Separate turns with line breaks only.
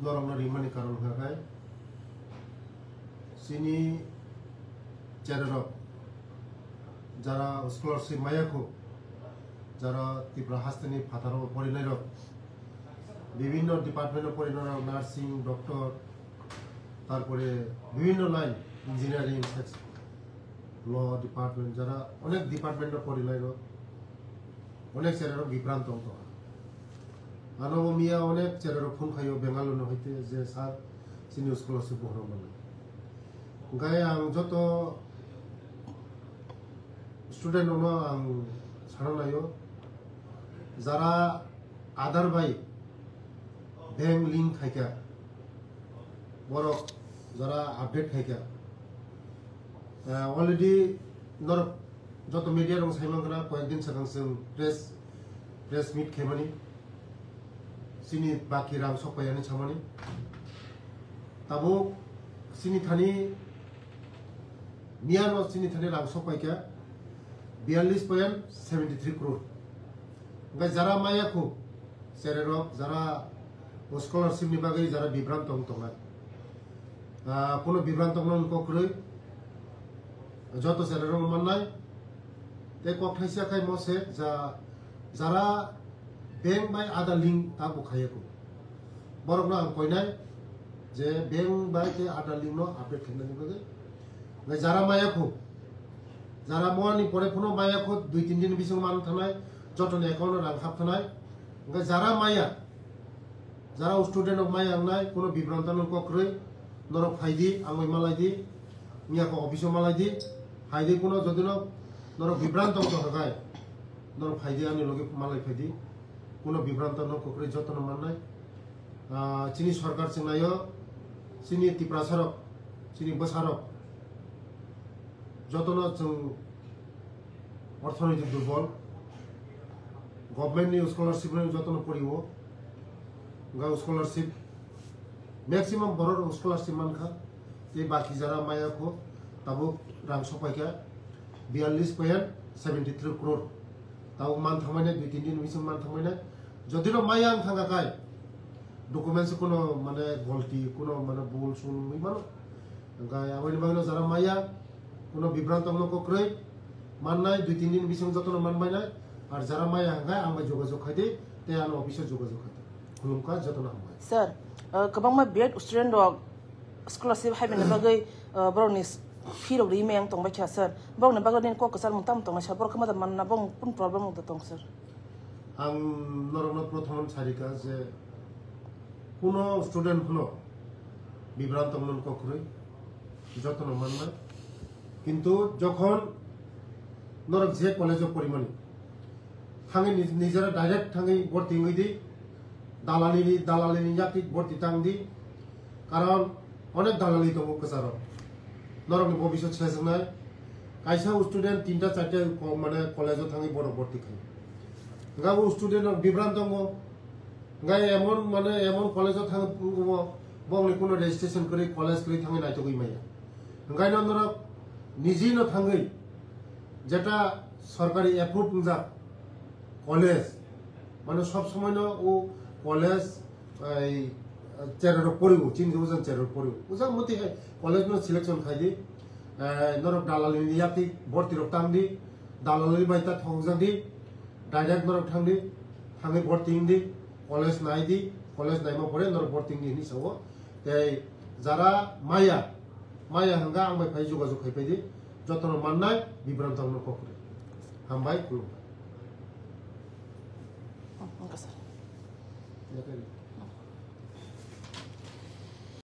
নরম রিমানি কারণ হয়ে চিনি চেরক যারা স্কলারশিপ মায়াকো যারা ত্রিপুরা হাস্তানি ফাতারও পরিণয় বিভিন্ন ডিপার্টমেন্টে পরিণয় নার্সিং ডক্টর তারপরে বিভিন্ন লাইন ইঞ্জিনিয়ারিং ল ডিপার্টমেন্ট যারা অনেক ডিপার্টমেন্টে পরিণয় অনেক চেরক বিভ্রান্ত হতো আনব মিয়া অনেক চেরক ফোন খাইও বেঙ্গালুরু হইতে যে স্যার চিনি স্কলারশিপ বহর মানে গায়ে আং যত স্টুডেন্ট আং সারাनायो যারা আধার বাই ব্যাংক লিঙ্ক খাইকা বড় যারা আপডেট খাইকা অলরেডি নর যত মিডিয়া রং সাইমাंगना কয়েকদিন সিগাं जों প্রেস মিট খেমানি सिनी बाकी रां सफायानो सामानि ताबो सिनी थानी मियानो सिनी थानी रां सफायका 42.73 करोड़ ओमफ्राय जारा मायाखौ सेरेरक जारा स्कलारशिप नि बागै जारा बिभ्रान्त दंना कोनो बिभ्रान्त उनको क्रय जत सेरेरक माननाय ते कथायसा खाय मसे जारा बैंक बाय आधा लिंक ताबो खायको बरकना आं कयनाय जे बैंक बाय ते आधा लिंक नो आपडेट खालामनानै बगे जारा मायाखौ जारा मोनि परे फनो मायाखौ 2-3 दिन बिसं मान थानाय जतन एकाउन्ट रां हाब थानाय ओमफ्राय जारा माया जारा स्टुडेन्ट अफ माया आंनाय कोनो बिभ्रान्त नको क्रय नरक फायदि आंय मालायदि मियाखौ अफिसआव मालायदि फायदि कोनो जदिनो नरक बिभ्रान्त तो हगाय नरक फायदि आंनि लगे मालाय फायदि কোনো বিভ্রান্ত নকরে যত্ন মাননায় চিনি সরকার চিনায় চিনি ত্রিপ্রাসারক চিনি বসারক যত্ন जों অর্থনৈতিক দুর্বল গভর্নমেন্টনি স্কলারশিপ যত্ন পড়িব গাও স্কলারশিপ ম্যাক্সিমাম বড় স্কলারশিপ মানখা তে বাকি যারা মায়াখো তাবো রাং সপাইকা 42.73 करोड़ ताऊ मान थामायनाय 2-3 दिन बिसं मान थामायनाय जदिनो माया आं थांगाखाय डकुमेन्ट्स कोनो माने गलती कोनो माने भुल सुल मिमानो गाय आबायनि बागनो जारा माया कोनो बिभ्रान्त नको क्रय माननाय 2-3 दिन बिसं जतनो मानबायनाय आर जारा माया हांगाय आंबो जगाजग खायदे ते आं अफिसाव जगाजग खायदे खुलुमका जतनो हांबाय
सर गोबां मा बीएड स्टुडेन्ट दं स्कलारशिप हायबेन बागै बरनि फिर रि मेंग तंबाय था सर बंग बागै दिन को कसर मुताम तंगा सर बर खमा मानना बंग पुन प्रॉब्लम दं तंग सर
आं नरम प्रथम सारिका जे कोनो स्टुडेन्ट हलो बिभ्रान्त नको क्रय जतन मानना किन्तु जखन नरक जे कलेजआव परिमानि थाङै निजरा डाइरेक्ट थाङै भर्ती हइदि दालालिनि जाति भर्ती तांदि कारण अनेक दालालि दङ कसाराव नरकनि भबिष्यत सेजनाय कायसा स्टुडेन्ट 3-4 माने कलेजआव थाङै बर भर्ती खायो गाव स्टुडेन्ट बिभ्रान्त दङ गाय एमन माने एमन कलेजआव थाङो बंनि कोनो रेजिस्ट्रेशन करै कलेज करै थाङै नायतो गइमाया गायनो नरक निजिनो थाङै जेटा सरकारी एप्रुव जा कलेज माने सब समयनो ओ कलेज এই চেরর পড়িব 3,000 চেরর পড়িব উজা মতে কলেজ নো সিলেকশন খাইদি নরক দালালি ইয়াতি ভর্তি রক্তাংদি দালালি বাইতা থংজাদি डायरेक्ट नरक थांदि थाङै भर्ती इंदि कलेज नायदि कलेज नायमा परे नरक भर्ती इंदि नि सावो ते जारा माया हंगा आंबाय फाय जगाजग खायफायदि जतन माननाय बिभ्रान्त नको क्रय हामबाय खुलुमबाय।